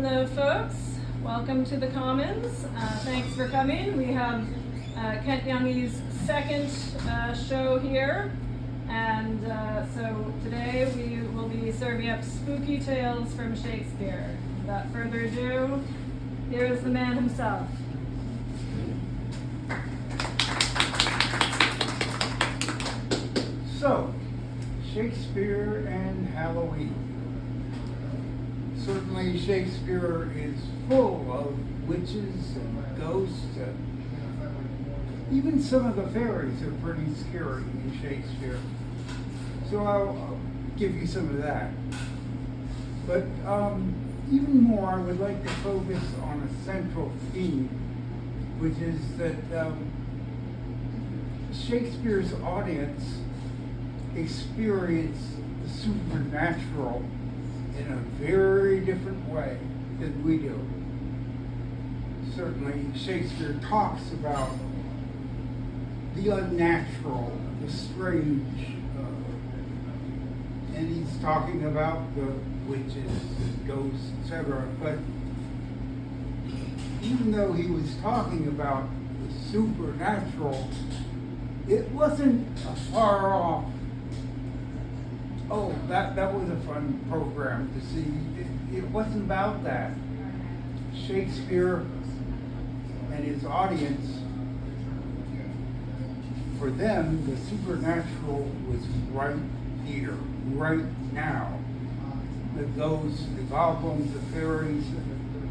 Hello, folks. Welcome to the Commons. Thanks for coming. We have Kent Junge's second show here. And so today we will be serving up spooky tales from Shakespeare. Without further ado, here is the man himself. So, Shakespeare and Halloween. Certainly Shakespeare is full of witches and ghosts, and even some of the fairies are pretty scary in Shakespeare. So I'll give you some of that. But even more, I would like to focus on a central theme, which is that Shakespeare's audience experience the supernatural in a very different way than we do. Certainly, Shakespeare talks about the unnatural, the strange, and he's talking about the witches, ghosts, etc. But even though he was talking about the supernatural, it wasn't a far off, oh, that was a fun program to see. It wasn't about that. Shakespeare and his audience, for them, the supernatural was right here, right now. The ghosts, the goblins, the fairies,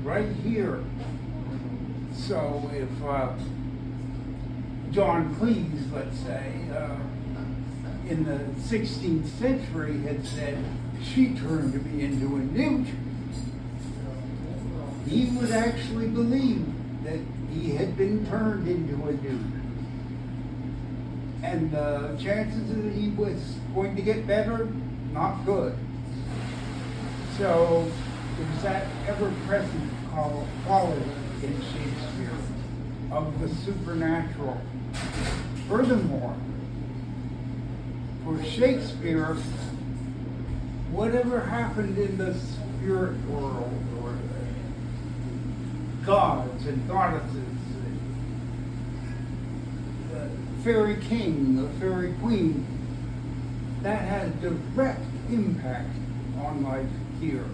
right here. So if John Cleese, let's say, in the 16th century had said, she turned me into a newt, he would actually believe that he had been turned into a newt. And the chances that he was going to get better, not good. So there's that ever-present quality in Shakespeare of the supernatural. Furthermore, for Shakespeare, whatever happened in the spirit world, or the gods and goddesses, the fairy king, the fairy queen, that had direct impact on life here.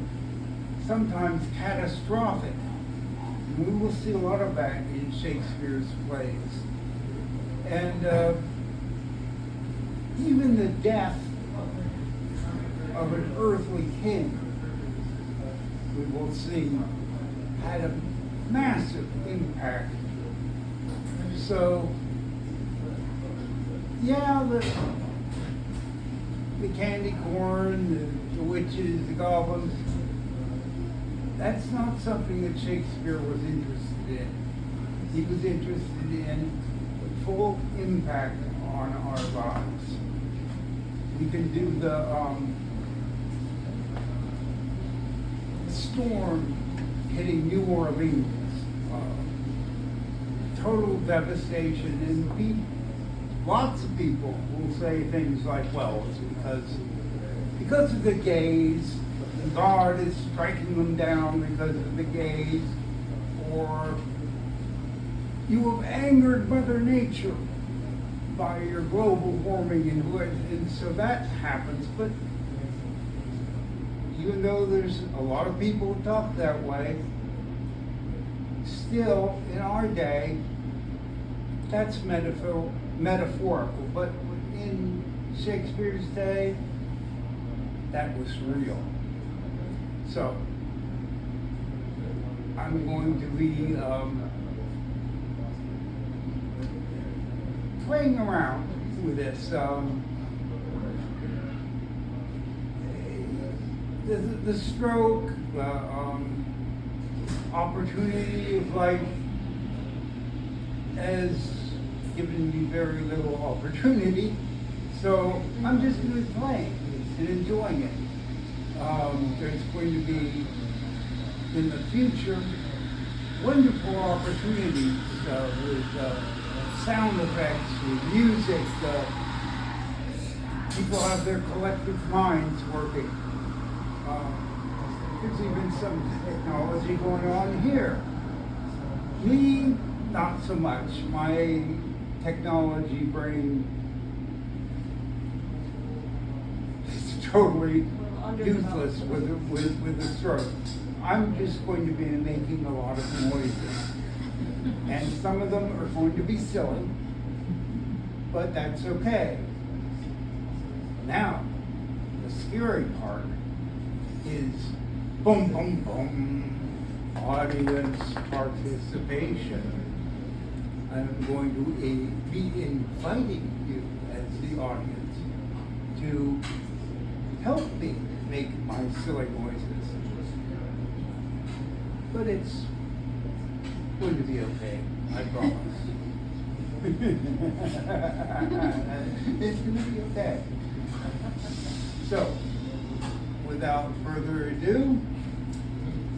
Sometimes catastrophic. And we will see a lot of that in Shakespeare's plays. And even the death of an earthly king, we will see, had a massive impact. So, yeah, the candy corn, the witches, the goblins, that's not something that Shakespeare was interested in. He was interested in the full impact on our lives. We can do the storm hitting New Orleans, total devastation, and lots of people will say things like, well, it's because of the gays, God is striking them down because of the gays, or you have angered Mother Nature by your global warming, and so that happens. But even though there's a lot of people who talk that way, still in our day, that's metaphorical. But in Shakespeare's day, that was real. So I'm going to be playing around with this. The stroke, opportunity of life has given me very little opportunity, so I'm just going to be playing and enjoying it. There's going to be, in the future, wonderful opportunities with sound effects, with music. People have their collective minds working. There's even some technology going on here. Me, not so much. My technology brain is totally useless with a stroke. I'm just going to be making a lot of noises. And some of them are going to be silly, but that's okay. Now, the scary part is boom, boom, boom, audience participation. I'm going to be inviting you as the audience to help me make my silly noises. But it's going to be okay, I promise. It's going to be okay. So, without further ado,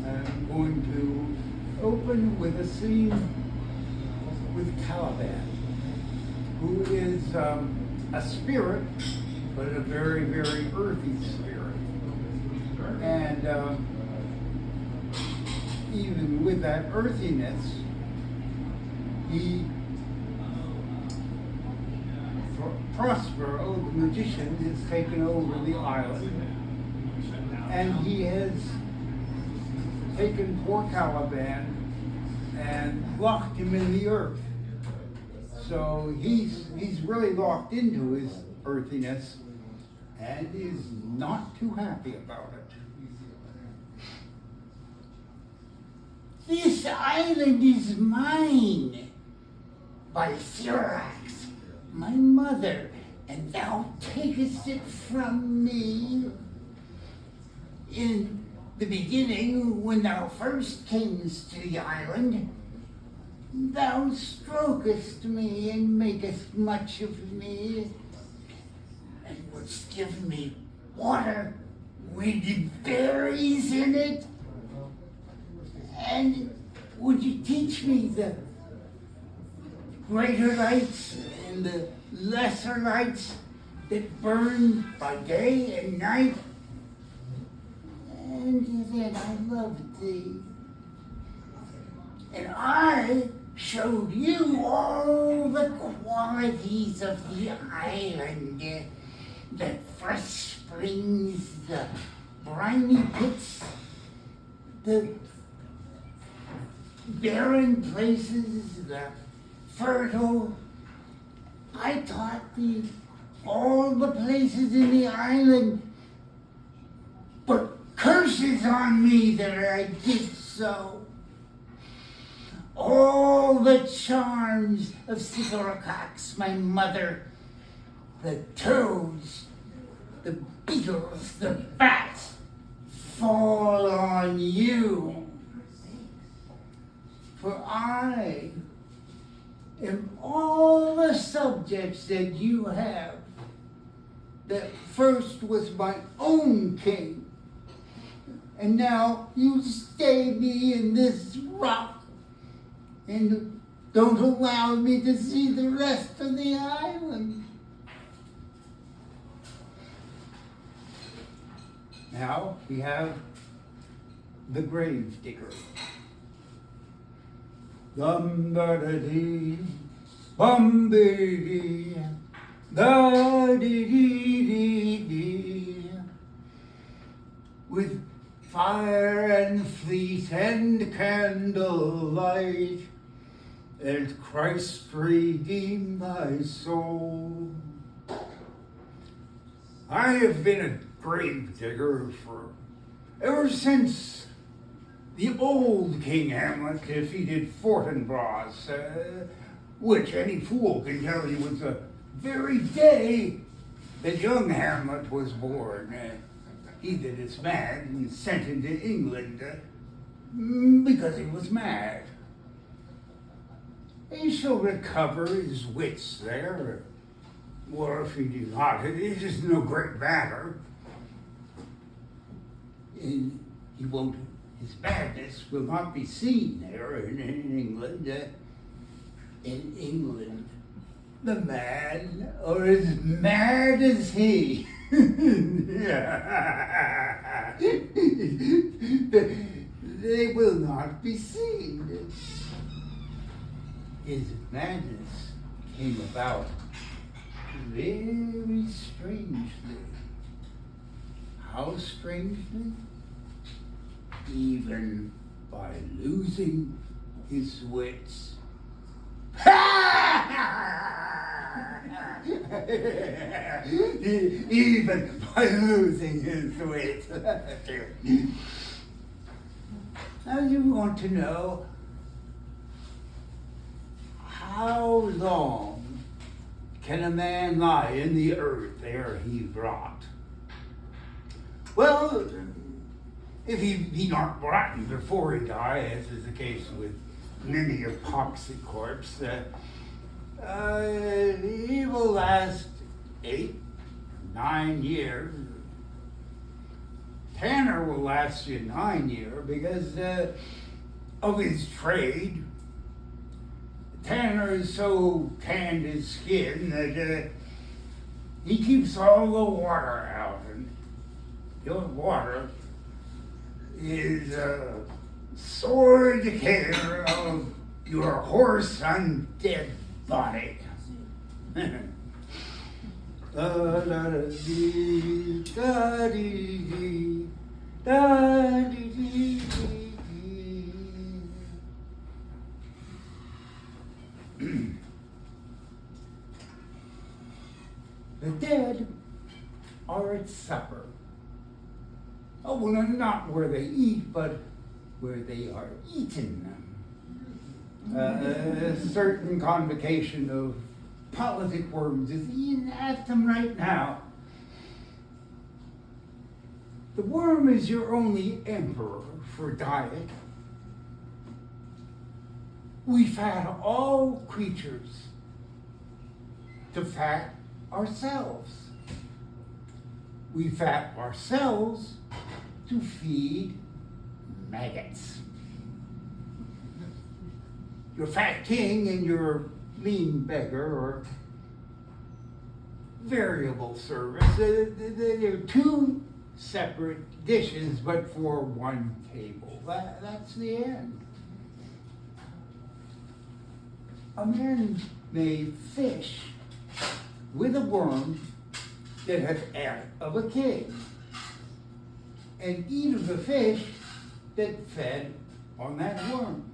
I'm going to open with a scene with Caliban, who is a spirit, but a very, very earthy spirit. And even with that earthiness, Prosper, the magician, has taken over the island, and he has taken poor Caliban and locked him in the earth. So he's really locked into his earthiness and is not too happy about it. This island is mine, by Syrax, my mother, and thou takest it from me. In the beginning, when thou first camest to the island, thou strokest me and makest much of me, and wouldst give me water with berries in it. And would you teach me the greater lights and the lesser lights that burn by day and night? And then I loved thee. And I showed you all the qualities of the island. The fresh springs, the briny pits, the barren places, the fertile. I taught thee all the places in the island, but curses on me that I did so. All the charms of Sycoracox, my mother, the toads, the beetles, the bats, fall on you. For I am all the subjects that you have. That first was my own king, and now you stay me in this rock and don't allow me to see the rest of the island. Now we have the grave digger. Dum da da dee, bum dee dee, da dee dee dee dee. With fire and fleet and candlelight, and Christ redeem thy soul. I have been a grave digger ever since the old King Hamlet defeated Fortinbras, which any fool can tell you was the very day that young Hamlet was born. He that is mad and sent into England because he was mad. He shall recover his wits there, or if he do not, it is no great matter. And he won't. His badness will not be seen there in England. In England, the man are as mad as he. They will not be seen. His madness came about very strangely. How strangely? Even by losing his wits. Even by losing his wits. Now you want to know how long can a man lie in the earth ere he rot? Well, if he be not rotten before he die, as is the case with many a poxy corpse, he will last 8, 9 years. Tanner will last you 9 years because of his trade. Tanner is so tanned his skin that he keeps all the water out, and your water is a sore indicator of your horse undead body. The dead are at supper. Oh, well, not where they eat, but where they are eaten. A certain convocation of politic worms is eating at them right now. The worm is your only emperor for diet. We fat all creatures to fat ourselves. We fat ourselves to feed maggots. Your fat king and your lean beggar are variable service. They're two separate dishes, but for one table. That's the end. A man may fish with a worm that has ate of a king, and eat of the fish that fed on that worm.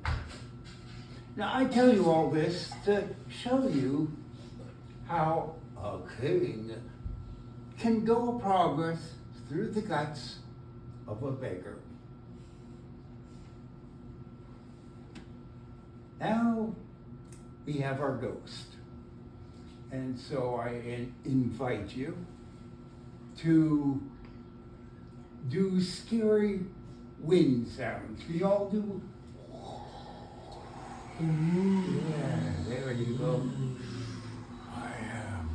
Now, I tell you all this to show you how a king can go progress through the guts of a beggar. Now we have our ghost. And so I invite you to do scary wind sounds. Can you all do? Yeah, there you go. I am.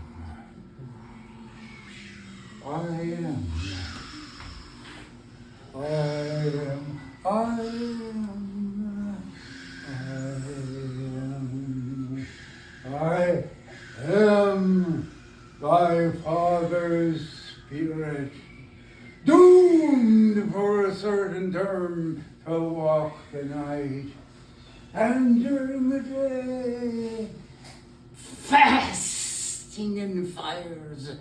I am thy father's spirit, doomed for a certain term to walk the night, and during the day, fasting in fires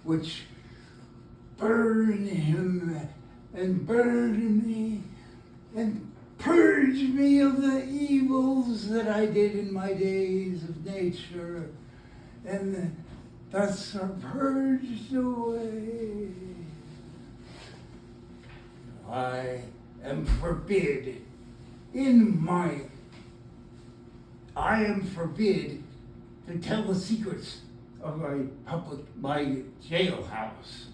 which burn him and burn me and purge me of the evils that I did in my days of nature, and thus are purged away. I am forbid to tell the secrets of my jailhouse.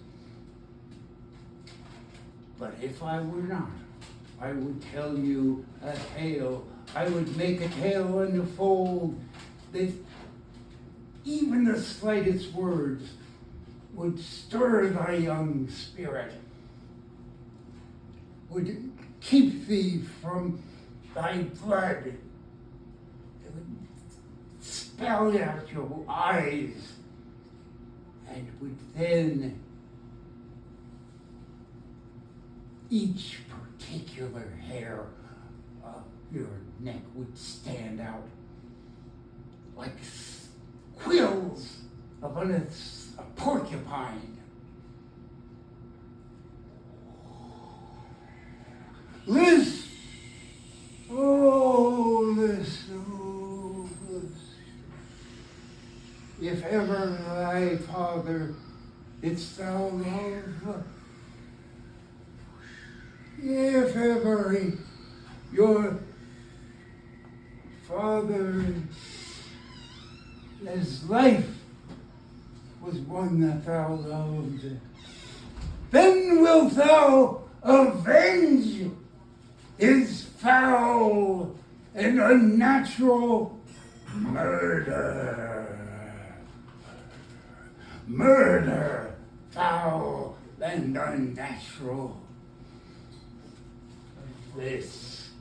But if I were not, I would tell you a tale. I would make a tale unfold that even the slightest words would stir thy young spirit, would keep thee from thy blood, it would spout out your eyes, and would then each particular hair of your neck would stand out like quills upon a porcupine. Listen, oh, listen, oh, listen. If ever thy father didst thou love, if ever your father, as life was one that thou loved, then wilt thou avenge his foul and unnatural murder. Murder, foul and unnatural. This,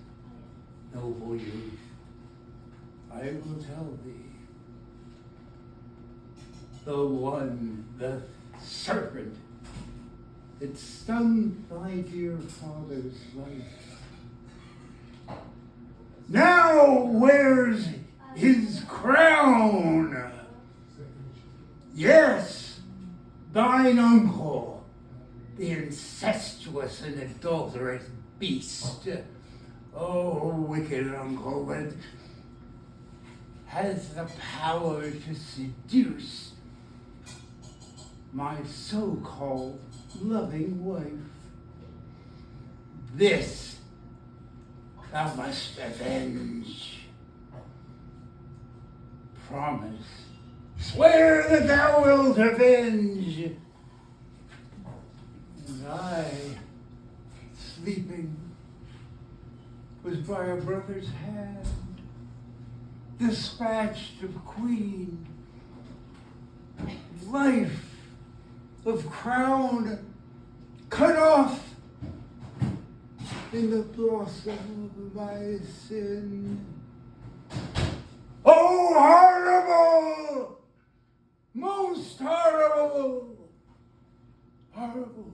noble youth, I will tell thee. The one, the serpent, that stung thy dear father's life, now wears his crown. Yes, thine uncle, the incestuous and adulterous beast. Oh, wicked uncle, that has the power to seduce my so-called loving wife. This thou must avenge. Promise. Swear that thou wilt avenge. And I, sleeping, was by a brother's hand, dispatched of queen, life of crown, cut off in the blossom of my sin. Oh, horrible! Most horrible! Horrible!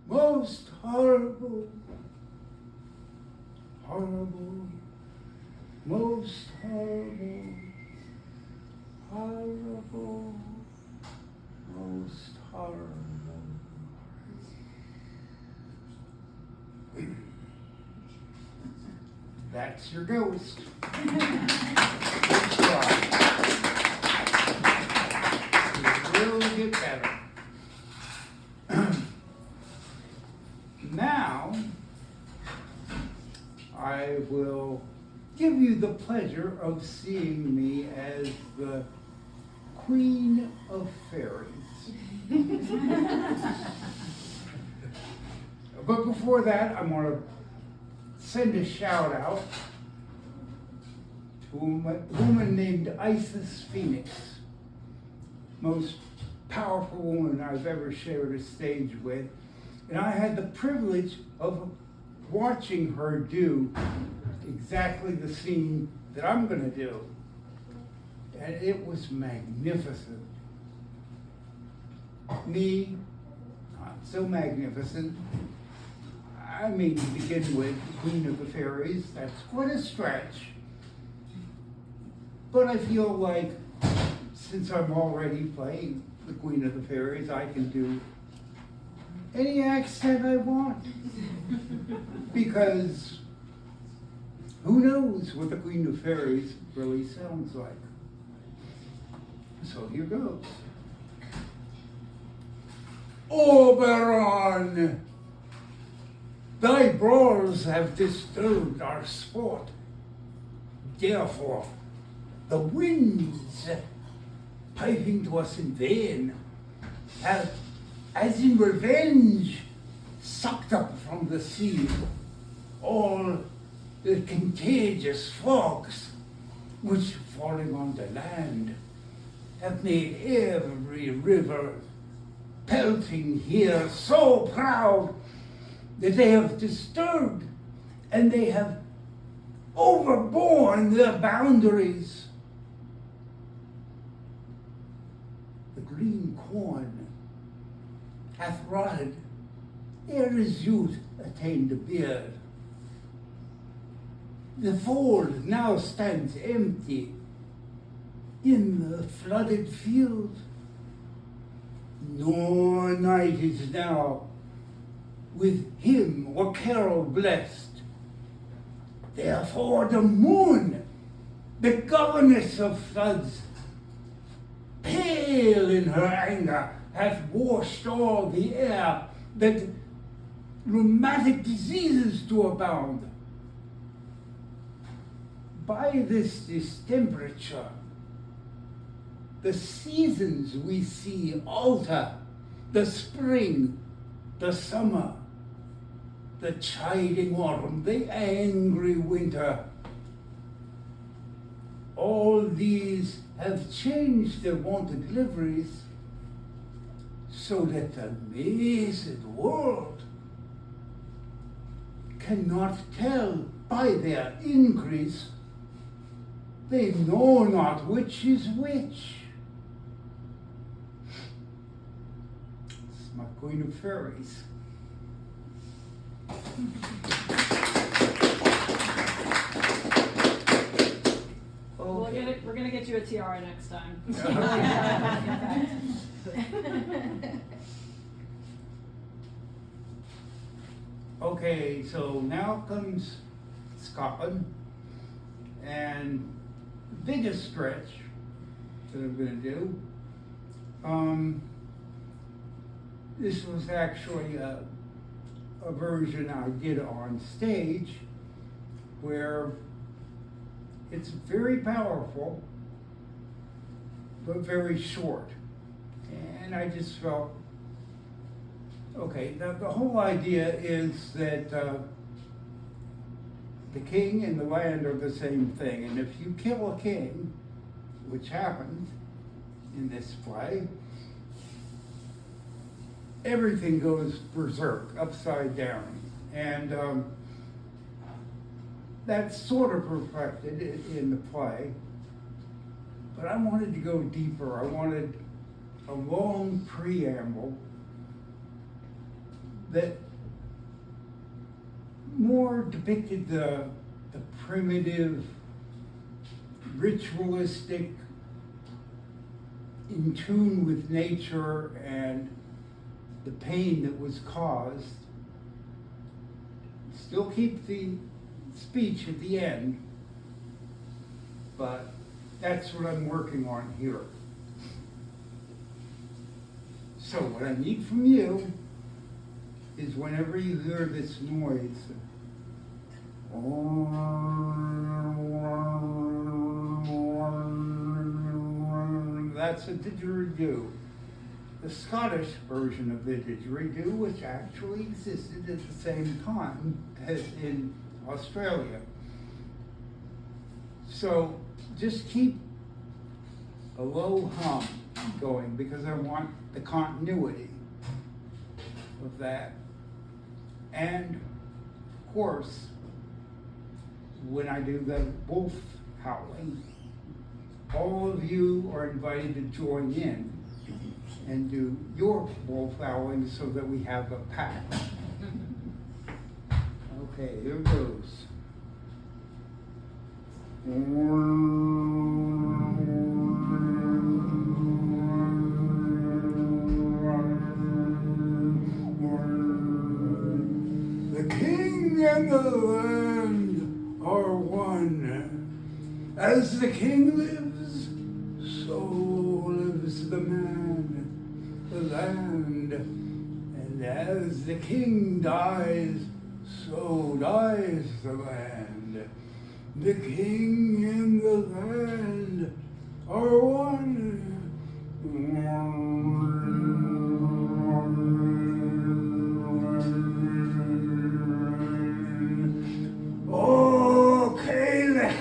Most horrible! Horrible! Most horrible! Horrible! Most horrible! That's your ghost. It will get better. Now, I will give you the pleasure of seeing me as the Queen of Fairies. But before that, I'm going to send a shout out to a woman named Isis Phoenix, most powerful woman I've ever shared a stage with. And I had the privilege of watching her do exactly the scene that I'm going to do. And it was magnificent. Me, not so magnificent. I mean, to begin with, Queen of the Fairies, that's quite a stretch. But I feel like, since I'm already playing the Queen of the Fairies, I can do any accent I want. Because who knows what the Queen of Fairies really sounds like. So here goes. Oberon! Thy brawls have disturbed our sport. Therefore, the winds, piping to us in vain, have, as in revenge, sucked up from the sea all the contagious fogs which, falling on the land, have made every river pelting here so proud that they have disturbed and they have overborne their boundaries. The green corn hath rotted ere his youth attained a beard. The fold now stands empty in the flooded field, nor night is now with him or carol blessed. Therefore the moon, the governess of floods, pale in her anger, hath washed all the air, that rheumatic diseases do abound. By this distemperature, the seasons we see alter, the spring, the summer, the chiding autumn, the angry winter. All these have changed their wonted liveries, so that the amazed world cannot tell by their increase. They know not which is which. It's my Queen of Fairies. We're gonna get you a tiara next time. Okay, so now comes Scotland, and the biggest stretch that I'm going to do. This was actually a version I did on stage, where it's very powerful, but very short. And I just felt, okay, the whole idea is that the king and the land are the same thing. And if you kill a king, which happened in this play, everything goes berserk, upside down. And that's sort of reflected in the play. But I wanted to go deeper. I wanted a long preamble that more depicted the primitive, ritualistic, in tune with nature and the pain that was caused. Still keep the speech at the end, but that's what I'm working on here. So what I need from you is whenever you hear this noise, that's a didgeridoo. The Scottish version of the didgeridoo, which actually existed at the same time as in Australia. So just keep a low hum going, because I want the continuity of that. And of course, when I do the wolf howling, all of you are invited to join in and do your wolf howling so that we have a pack. Okay, here goes. The king and the land are one. As the king lives, so lives the man, the land. And as the king dies, so dies the land. The king and the land are one. Oh, Caleb,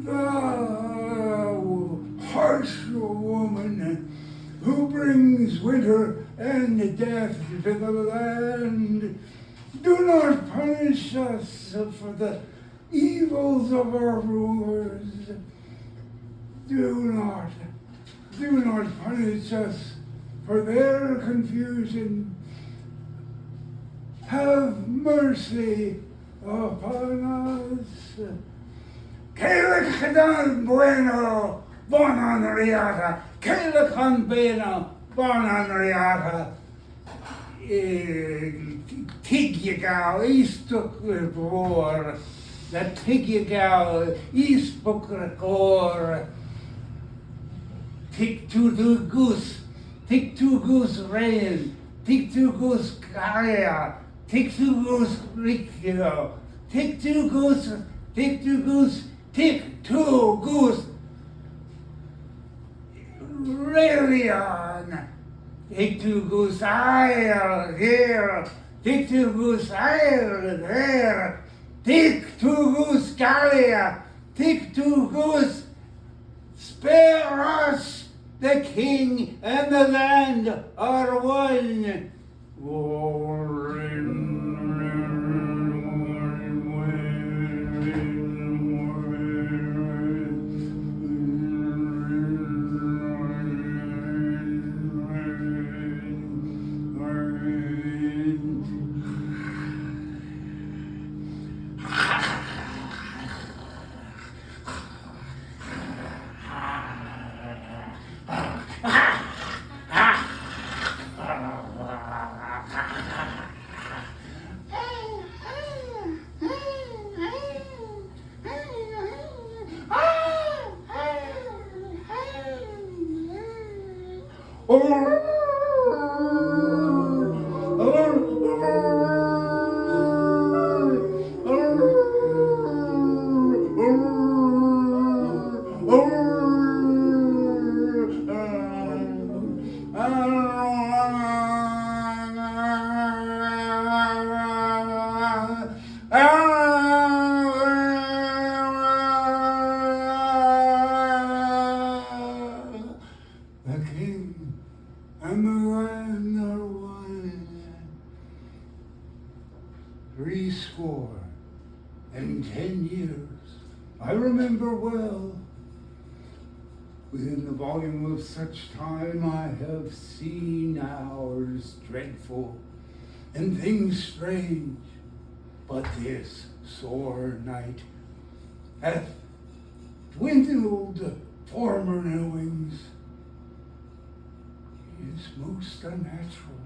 thou harsh woman who brings winter and death to the land, do not punish us for the evils of our rulers. Do not punish us for their confusion, have mercy upon us. Caelichan bueno, bonan riata, Caelichan bueno, bonan riata. Tigjagal, Eastuk Roar, that Tigjagal, Eastbukrakor, Tik to goose rain, Tik to goose Kaya, Tik to goose Rikio, Tik to goose, Raelion. Take two goose isle here, take two goose isle there, take two goose Gallia, take two goose, spare us, the king and the land are one. I remember well, within the volume of such time I have seen hours dreadful and things strange, but this sore night hath dwindled former knowings, is most unnatural,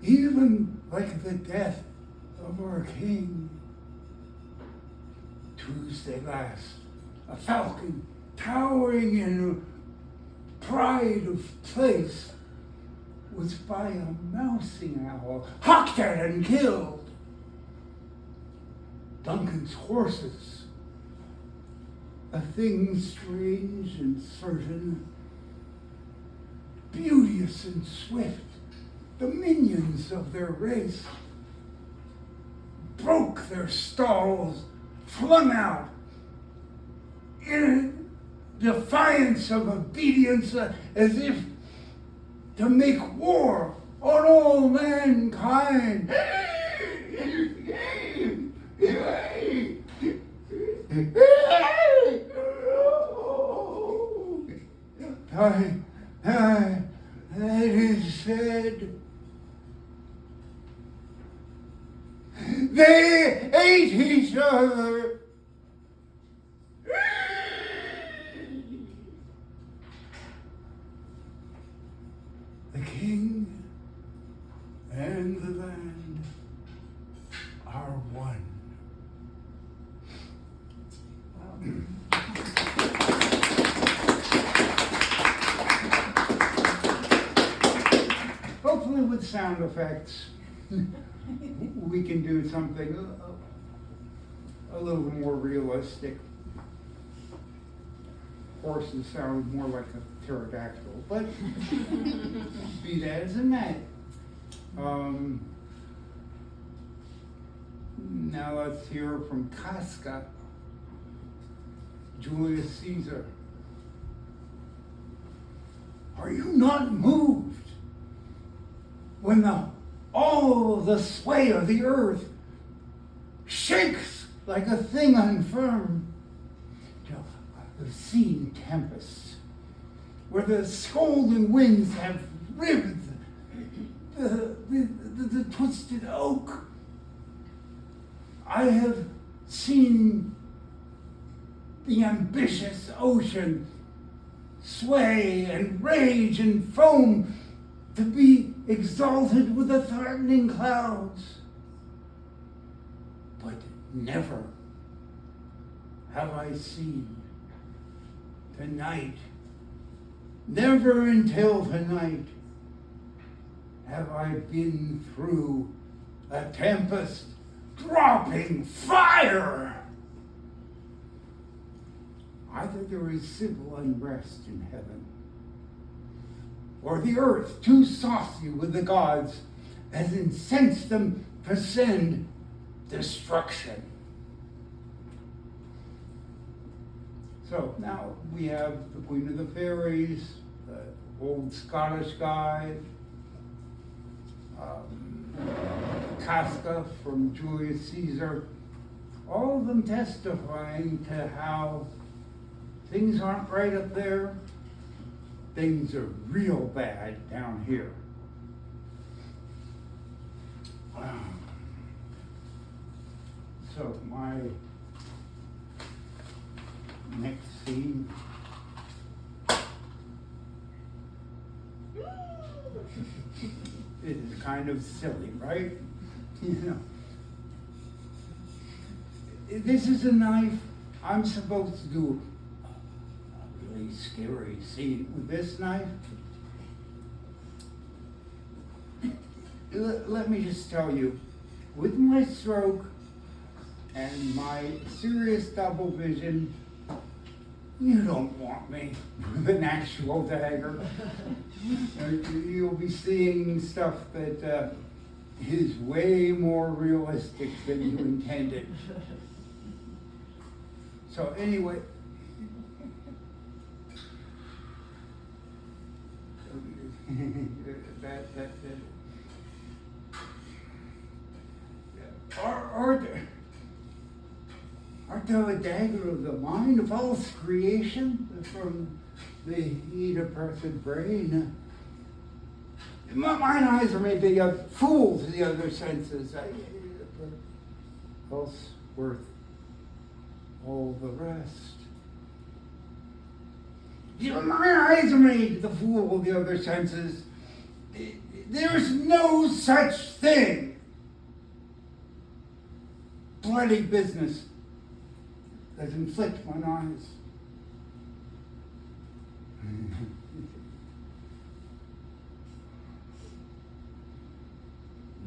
even like the death of our king. Tuesday last, a falcon towering in pride of place was by a mousing owl hawked at and killed. Duncan's horses, a thing strange and certain, beauteous and swift, the minions of their race, broke their stalls, flung out in defiance of obedience, as if to make war on all mankind. It is said they ate each other. The king and the land are one. Hopefully with sound effects, we can do something a little more realistic. Horses sound more like a pterodactyl, but be that as it may. Now let's hear from Casca, Julius Caesar. Are you not moved when all the sway of the earth shakes like a thing unfirm? I've seen tempests where the scolding winds have rived the twisted oak. I have seen the ambitious ocean sway and rage and foam to be exalted with the threatening clouds. But never have I seen tonight, never until tonight, have I been through a tempest dropping fire. Either there is civil unrest in heaven, or the earth, too saucy with the gods, has incensed them to send destruction. So now we have the Queen of the Fairies, the old Scottish guide, Casca from Julius Caesar, all of them testifying to how things aren't right up there, things are real bad down here. So my next scene. It is kind of silly, right? You know. This is a knife. I'm supposed to do a really scary scene with this knife. Let me just tell you, with my stroke and my serious double vision, you don't want me with an actual dagger. You'll be seeing stuff that is way more realistic than you intended. So anyway, art thou a dagger of the mind, a false creation from the heat of perfect brain? Mine eyes are made to be a fool to the other senses, else worth all the rest. My eyes are made the fool of the other senses. There's no such thing. Bloody business that inflict mine eyes.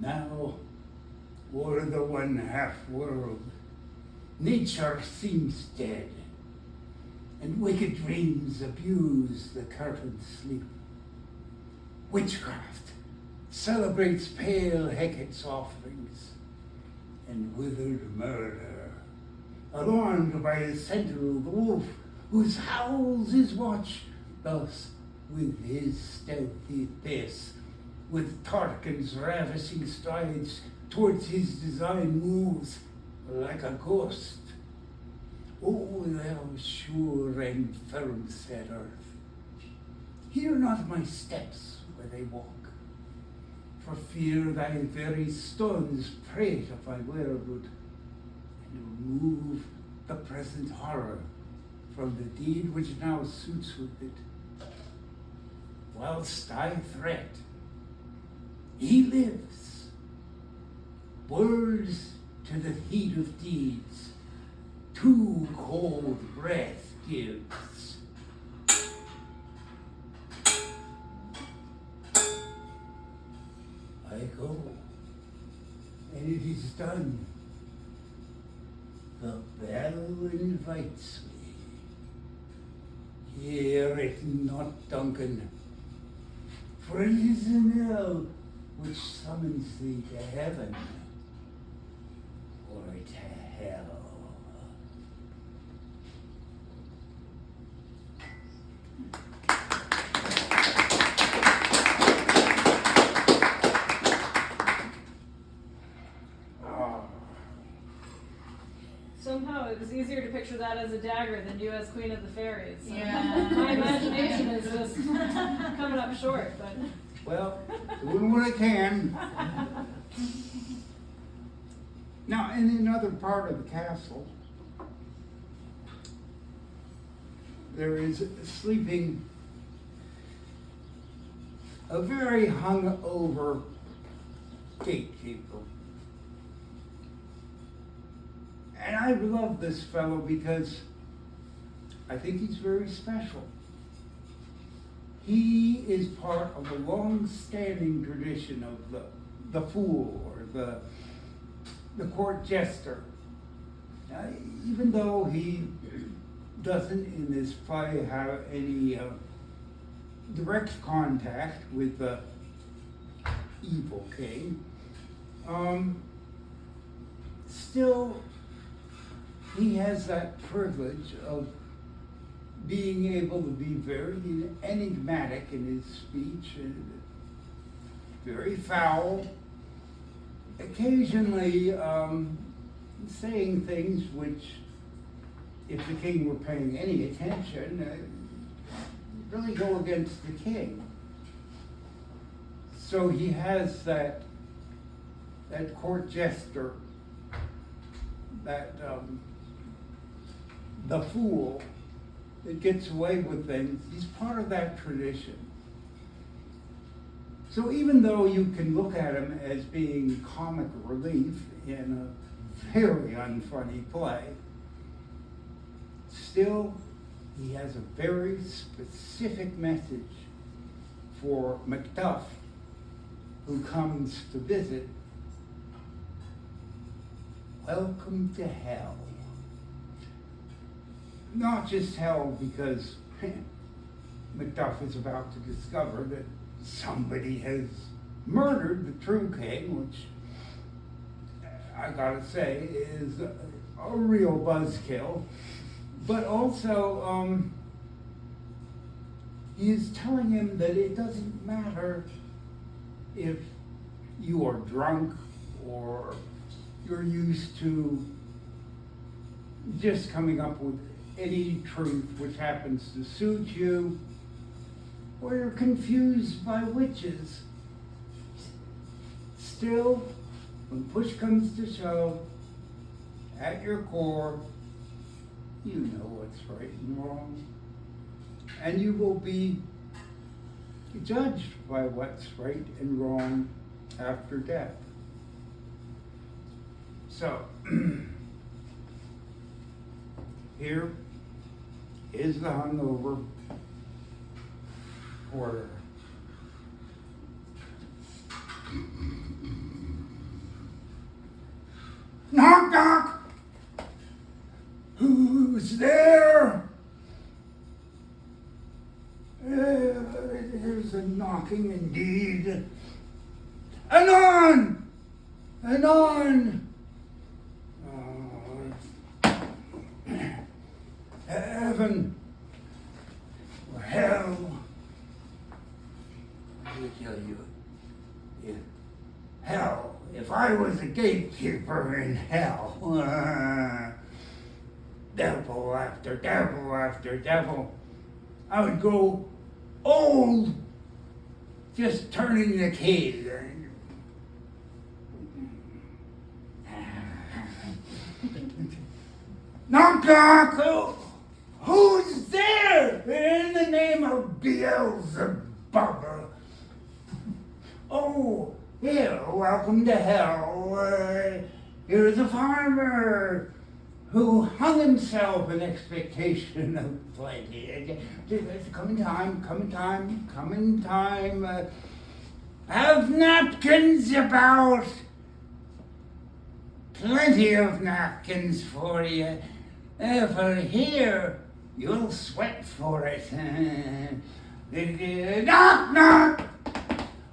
Now, o'er the one half world, nature seems dead, and wicked dreams abuse the curtained sleep. Witchcraft celebrates pale Hecate's offerings, and withered murder, alarmed by his sentinel, the wolf, whose howls his watch, thus with his stealthy pace, with Tarquin's ravishing strides, towards his design moves like a ghost. O thou sure and firm set earth, hear not my steps where they walk, for fear thy very stones prate of my werewood, and remove the present horror from the deed which now suits with it. Whilst I threat, he lives. Words to the heat of deeds, too cold breath gives. I go, and it is done. The bell invites me. Hear it not, Duncan, for it is a knell which summons thee to heaven or to hell. Somehow it was easier to picture that as a dagger than you as Queen of the Fairies. So Yeah. my imagination is just coming up short, but Well, doing what I can. Now, in another part of the castle, there is sleeping a very hung-over gatekeeper. And I love this fellow because I think he's very special. He is part of a long-standing tradition of the fool or the court jester. Even though he doesn't in this play have any direct contact with the evil king, still he has that privilege of being able to be very enigmatic in his speech and very foul, occasionally saying things which, if the king were paying any attention, really go against the king. So he has that court jester, that the fool that gets away with things. He's part of that tradition. So even though you can look at him as being comic relief in a very unfunny play, still he has a very specific message for Macduff, who comes to visit. Welcome to hell. Not just hell because Macduff is about to discover that somebody has murdered the true king, which I gotta say is a real buzzkill. But also, he is telling him that it doesn't matter if you are drunk or you're used to just coming up with any truth which happens to suit you, or you're confused by witches. Still, when push comes to shove, at your core, you know what's right and wrong. And you will be judged by what's right and wrong after death. So, here is the hungover porter. Knock, knock! Who's there? There's a knocking indeed. Anon! Anon! Heaven or hell. I will tell you, hell, if I was a gatekeeper in hell, devil after devil after devil, I would go old just turning the key. Knock, knock! Who's there? In the name of Beelzebub. Oh, here, welcome to hell. Here's a farmer who hung himself in expectation of plenty. Come in time. Have napkins about. Plenty of napkins for you. For here, you'll sweat for it. Knock, knock!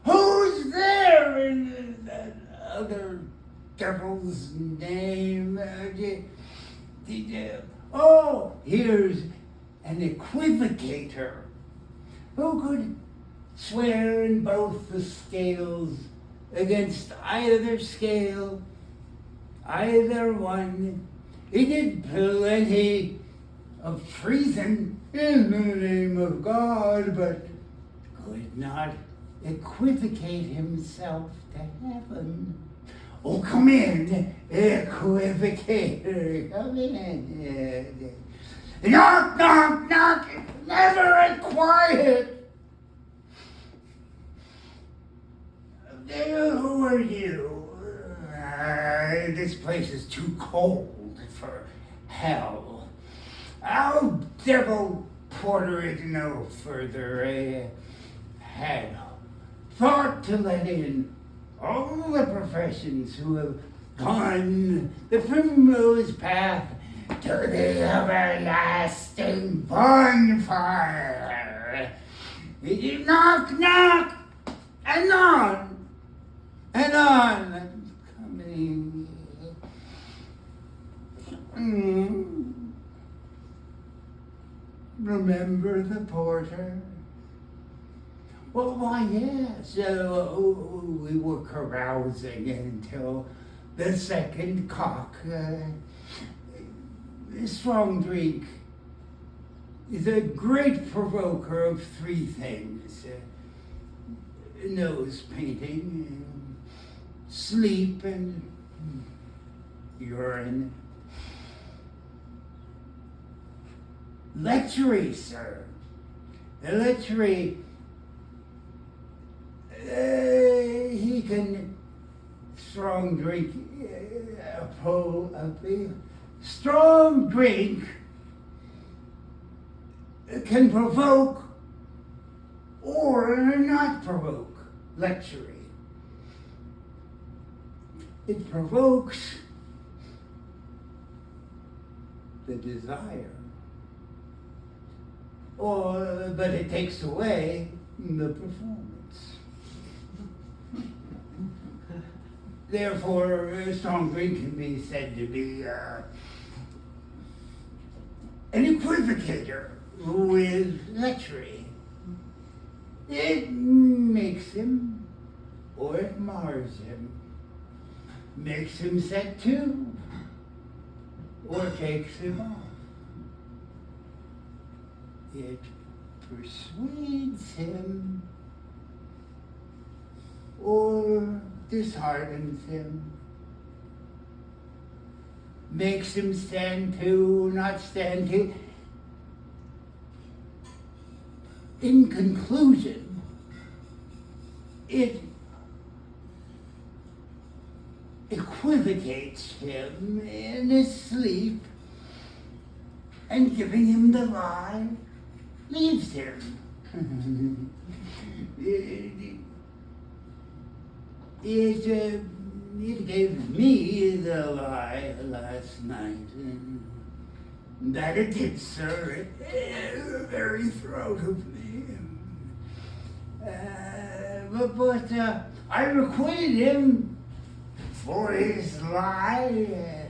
Who's there in that other devil's name? Oh, here's an equivocator who could swear in both the scales against either scale, either one. He did plenty of treason in the name of God, but could not equivocate himself to heaven. Oh, come in, equivocator, come in. Knock, knock, knock, never and quiet. Who are you? This place is too cold for hell. I'll devil porter it no further. I had thought to let in all the professions who have gone the primrose path to the everlasting bonfire. Knock, knock, and on, and on. I'm coming. Remember the porter? Well, why, yes. We were carousing until the second cock. Strong drink is a great provoker of three things. Nose painting, sleep, and urine. Lechery, sir. Lechery. He can strong drink strong drink can provoke or not provoke lechery. It provokes the desire, but it takes away the performance. Therefore, strong drink can be said to be an equivocator with lechery. It makes him, or it mars him, makes him set to, or takes him off. It persuades him, or disheartens him, makes him stand to, not stand to. In conclusion, it equivocates him in his sleep, and giving him the lie, leaves him. It gave me the lie last night, and that it did, sir, in the very throat of me. But I requited him for his lie,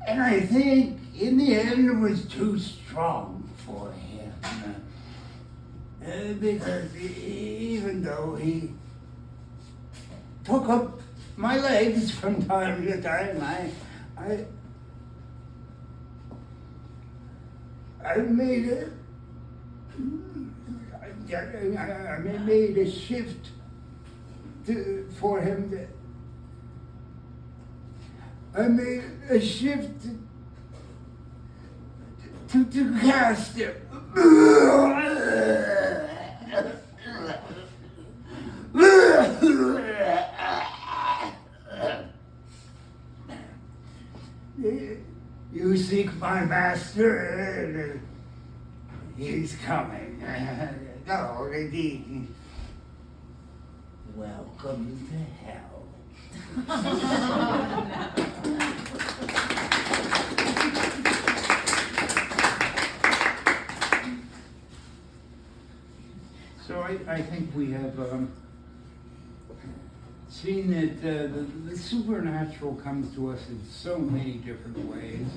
and I think in the end it was too strong for him, because even though he took up my legs from time to time, I made it. I made a shift for him. I made a shift to cast him. You seek my master, he's coming. No, indeed. Welcome to hell. So I think we have seen that the supernatural comes to us in so many different ways.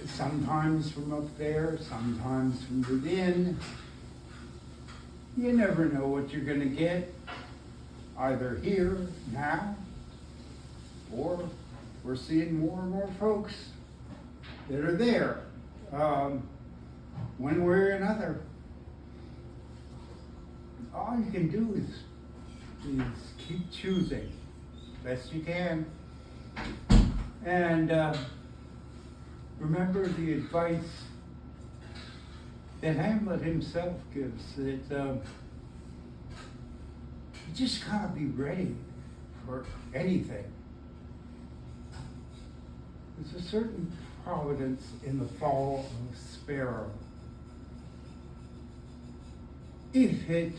Sometimes from up there, sometimes from within. You never know what you're going to get, either here, now, or we're seeing more and more folks that are there, one way or another. all you can do is keep choosing best you can. And remember the advice that Hamlet himself gives, that you just gotta be ready for anything. There's a certain providence in the fall of a sparrow. If it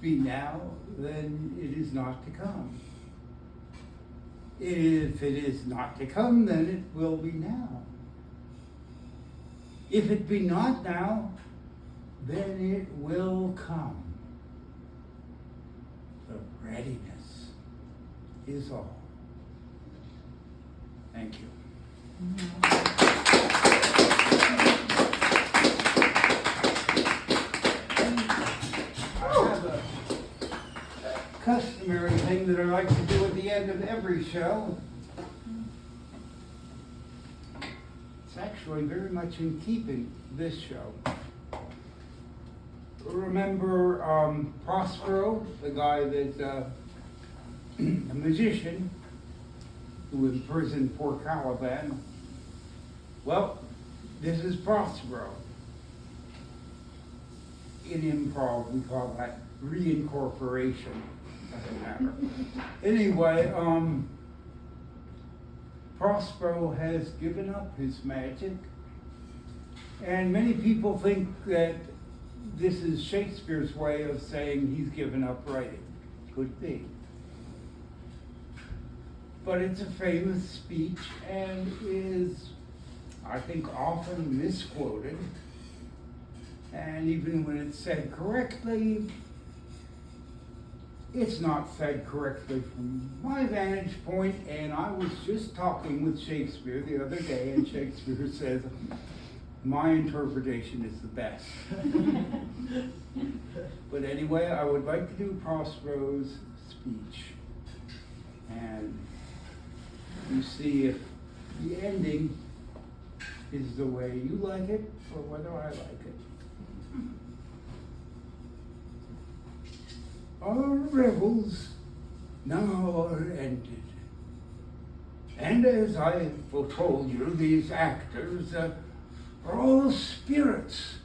be now, then it is not to come. If it is not to come, then it will be now. If it be not now, then it will come. The readiness is all. Thank you. I have a customary thing that I like to do at the end of every show. It's actually very much in keeping this show. Remember Prospero, the guy that, a magician who imprisoned poor Caliban? Well, this is Prospero. In improv, we call that reincorporation. Doesn't matter. Anyway, Prospero has given up his magic, and many people think that this is Shakespeare's way of saying he's given up writing. Could be. But it's a famous speech and is, I think, often misquoted. And even when it's said correctly, it's not said correctly from my vantage point. And I was just talking with Shakespeare the other day, and Shakespeare says, my interpretation is the best. But anyway, I would like to do Prospero's speech. And you see if the ending is the way you like it or whether I like it. Our revels now are ended. And as I foretold you, these actors are all spirits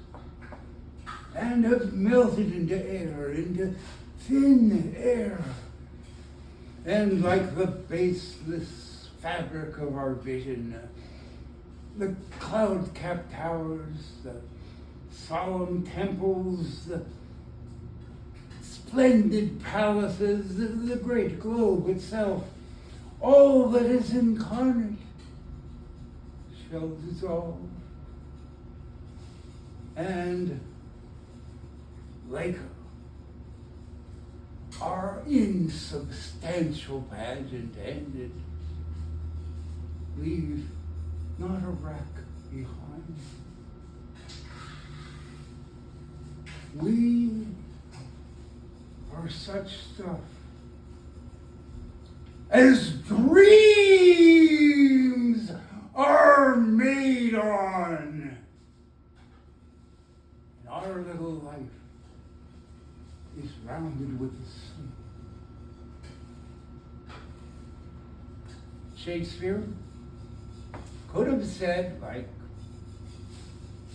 and have melted into air, into thin air. And like the baseless fabric of our vision, the cloud-capped towers, the solemn temples, the splendid palaces, the great globe itself, all that is incarnate shall dissolve. And like our insubstantial pageant ended, leave not a wreck behind. We are such stuff as dreams are made on. And our little life is rounded with the sun. Shakespeare could have said, like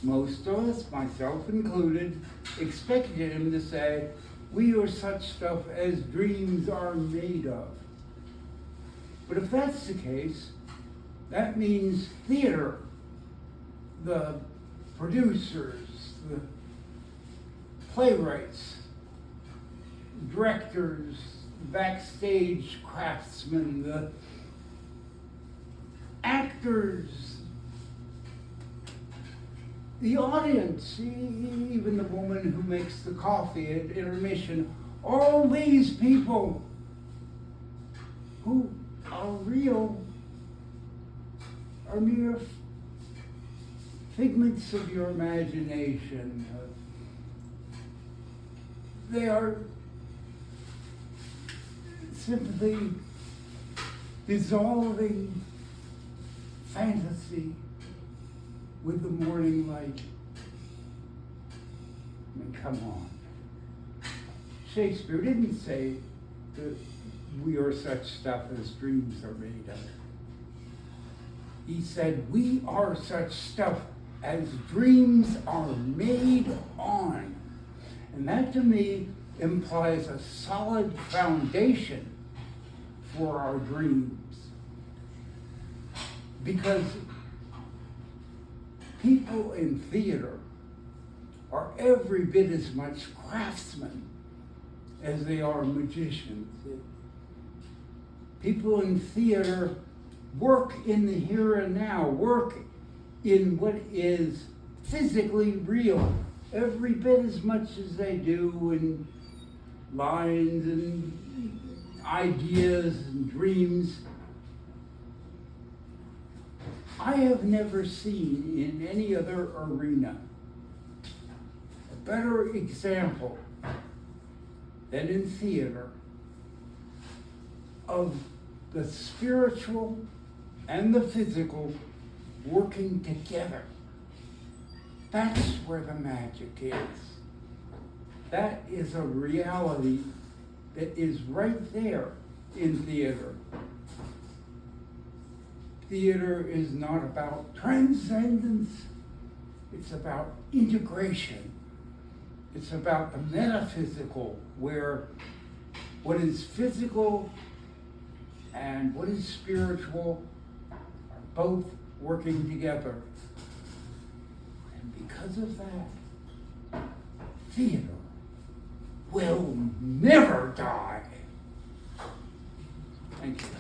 most of us, myself included, expected him to say, we are such stuff as dreams are made of. But if that's the case, that means theater, the producers, the playwrights, directors, backstage craftsmen, the actors, the audience, even the woman who makes the coffee at intermission, all these people who are real are mere figments of your imagination. They are simply dissolving fantasy with the morning light. And come on. Shakespeare didn't say that we are such stuff as dreams are made of. He said we are such stuff as dreams are made on. And that to me implies a solid foundation for our dreams. Because people in theater are every bit as much craftsmen as they are magicians. People in theater work in the here and now, work in what is physically real, every bit as much as they do in lines and ideas and dreams. I have never seen in any other arena a better example than in theater of the spiritual and the physical working together. That's where the magic is. That is a reality that is right there in theater. Theater is not about transcendence, it's about integration. It's about the metaphysical, where what is physical and what is spiritual are both working together. And because of that, theater will never die. Thank you.